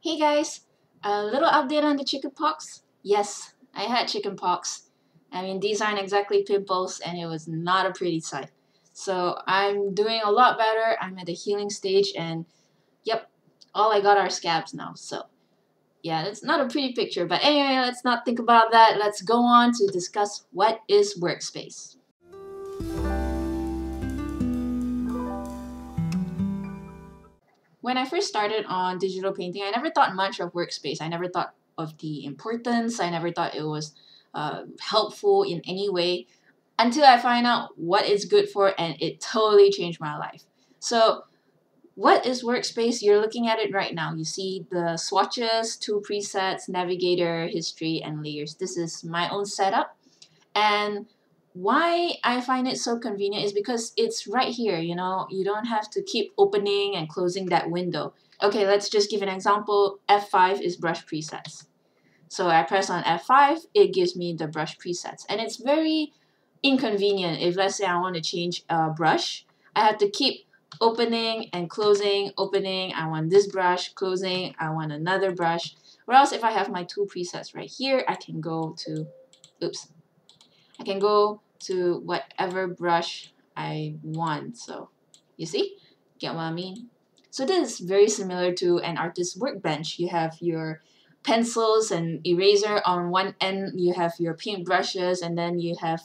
Hey guys, a little update on the chickenpox. Yes, I had chickenpox. I mean, these aren't exactly pimples, and it was not a pretty sight. So I'm doing a lot better. I'm at the healing stage, and yep, all I got are scabs now. So yeah, it's not a pretty picture. But anyway, let's not think about that. Let's go on to discuss what is Workspace. When I first started on digital painting, I never thought much of Workspace. I never thought of the importance. I never thought it was helpful in any way until I find out what it's good for, and it totally changed my life. So, what is Workspace? You're looking at it right now. You see the swatches, two presets, navigator, history, and layers. This is my own setup. And why I find it so convenient is because it's right here, you don't have to keep opening and closing that window. Okay, let's just give an example. F5 is brush presets. So I press on F5, it gives me the brush presets. And it's very inconvenient if, let's say, I want to change a brush. I have to keep opening and closing, opening, I want this brush, closing, I want another brush. Whereas if I have my two presets right here, I can go to whatever brush I want. So you see, get what I mean? So this is very similar to an artist's workbench. You have your pencils and eraser on one end, you have your paint brushes, and then you have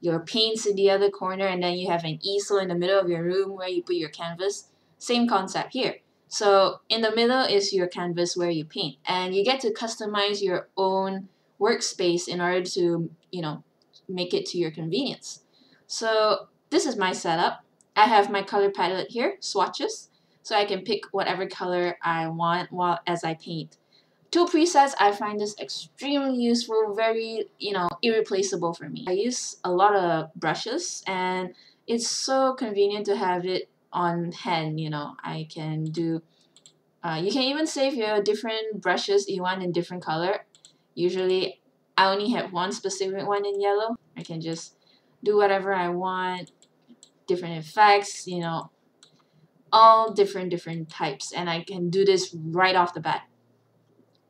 your paints in the other corner, and then you have an easel in the middle of your room where you put your canvas. Same concept here. So in the middle is your canvas where you paint, and you get to customize your own workspace in order to, make it to your convenience. So this is my setup. I have my color palette here, swatches, so I can pick whatever color I want while as I paint. Two presets, I find this extremely useful, very, irreplaceable for me. I use a lot of brushes, and it's so convenient to have it on hand. I can do, you can even save your different brushes you want in different color. Usually I only have one specific one in yellow. I can just do whatever I want, different effects, all different types, and I can do this right off the bat.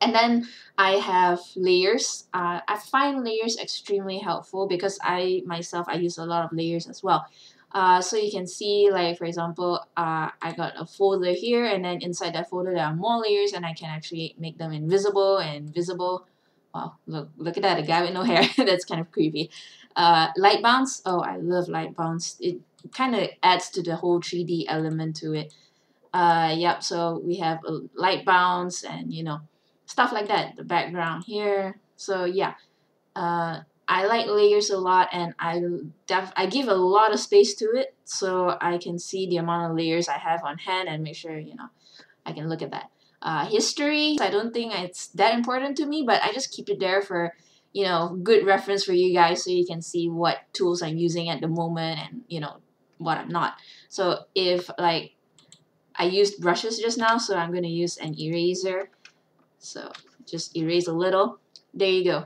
And then I have layers. I find layers extremely helpful because I use a lot of layers as well. So you can see, like, for example, I got a folder here, and then inside that folder there are more layers, and I can actually make them invisible and visible. Wow, look at that, a guy with no hair. That's kind of creepy. Light bounce. Oh, I love light bounce. It kind of adds to the whole 3D element to it. Yep, so we have a light bounce and, stuff like that. The background here. So yeah, I like layers a lot, and I give a lot of space to it so I can see the amount of layers I have on hand and make sure, I can look at that. History, I don't think it's that important to me, but I just keep it there for, good reference for you guys so you can see what tools I'm using at the moment and, what I'm not. So if, like, I used brushes just now, so I'm going to use an eraser. So just erase a little. There you go.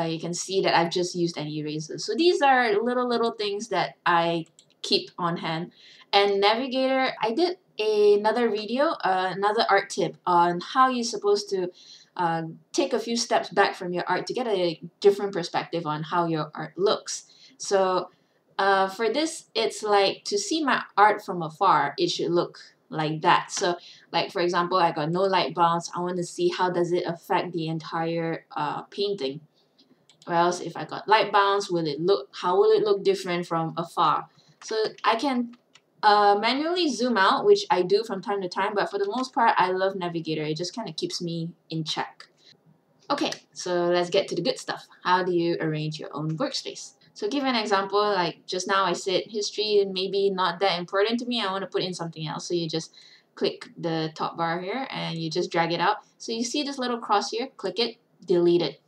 You can see that I've just used an eraser. So these are little things that I keep on hand. And navigator, I did another video, another art tip on how you're supposed to take a few steps back from your art to get a different perspective on how your art looks. So for this, it's like to see my art from afar, it should look like that. So, like, for example, I got no light bounce. I want to see how does it affect the entire painting. Or else if I got light bounce, how will it look different from afar? So I can manually zoom out, which I do from time to time, but for the most part, I love Navigator. It just kind of keeps me in check. Okay, so let's get to the good stuff. How do you arrange your own workspace? So give an example, like just now I said history maybe not that important to me. I want to put in something else. So you just click the top bar here and you just drag it out. So you see this little cross here, click it, delete it.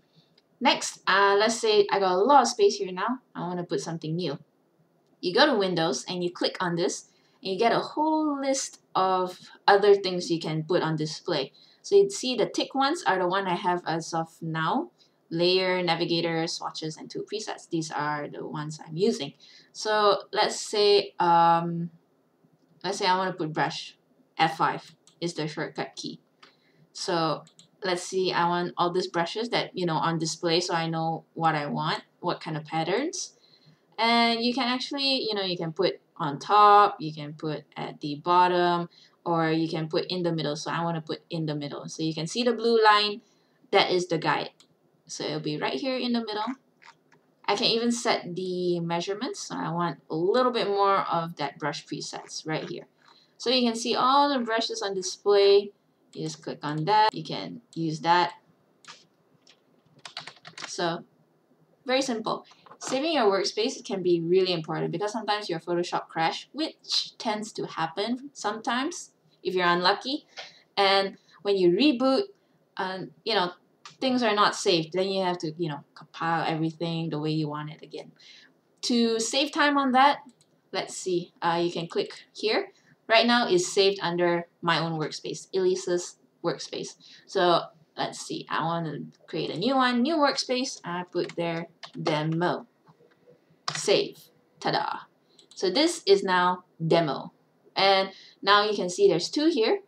Next, let's say I got a lot of space here now. I want to put something new. You go to Windows and you click on this and you get a whole list of other things you can put on display. So you'd see the tick ones are the one I have as of now. Layer, navigator, swatches, and two presets. These are the ones I'm using. So let's say I want to put brush. F5 is the shortcut key. So let's see, I want all these brushes that, on display so I know what I want, what kind of patterns. And you can actually, you can put on top, you can put at the bottom, or you can put in the middle. So I want to put in the middle. So you can see the blue line, that is the guide. So it'll be right here in the middle. I can even set the measurements. So I want a little bit more of that brush presets right here. So you can see all the brushes on display. You just click on that. You can use that. So very simple. Saving your workspace can be really important because sometimes your Photoshop crash, which tends to happen sometimes if you're unlucky. And when you reboot, things are not saved. Then you have to, compile everything the way you want it again. To save time on that, let's see. You can click here. Right now it's saved under my own workspace, Elisa's workspace. So let's see. I want to create a new one, new workspace. I put there demo. Save. Ta-da. So this is now demo. And now you can see there's two here.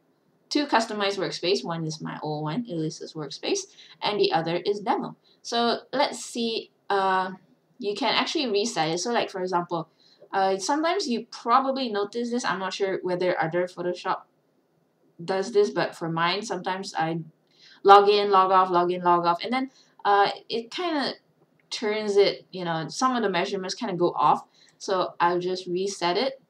Two customized workspace. One is my old one, Elisa's workspace, and the other is demo. So let's see. You can actually reset it. So like for example, sometimes you probably notice this. I'm not sure whether other Photoshop does this, but for mine, sometimes I log in, log off, log in, log off, and then it kind of turns it, some of the measurements kind of go off. So I'll just reset it,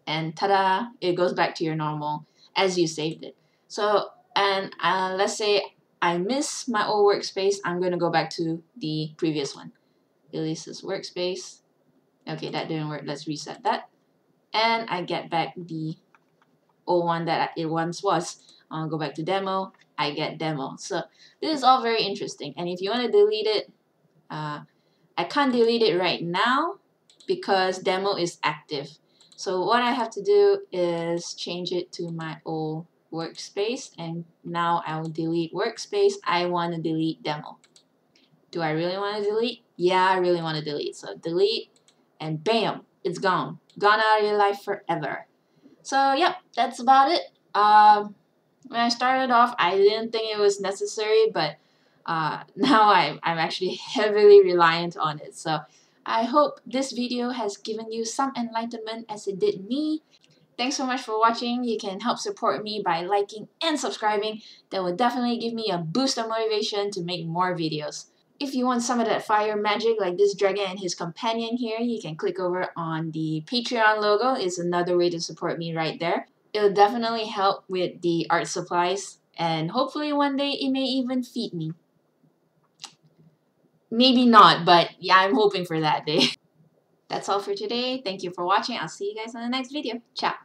and ta-da, it goes back to your normal as you saved it. So, and let's say I miss my old workspace, I'm going to go back to the previous one. Elisa's workspace. Okay, that didn't work. Let's reset that. And I get back the old one that it once was. I'll go back to demo. I get demo. So this is all very interesting. And if you want to delete it, I can't delete it right now because demo is active. So what I have to do is change it to my old workspace, and now I will delete workspace. I want to delete demo. Do I really want to delete? Yeah, I really want to delete. So delete, and bam, it's gone. Gone out of your life forever. So yep, that's about it. When I started off, I didn't think it was necessary, but now I'm actually heavily reliant on it. So I hope this video has given you some enlightenment as it did me. Thanks so much for watching. You can help support me by liking and subscribing. That will definitely give me a boost of motivation to make more videos. If you want some of that fire magic like this dragon and his companion here, you can click over on the Patreon logo. It's another way to support me right there. It'll definitely help with the art supplies, and hopefully one day it may even feed me. Maybe not, but yeah, I'm hoping for that day. That's all for today. Thank you for watching. I'll see you guys in the next video. Ciao.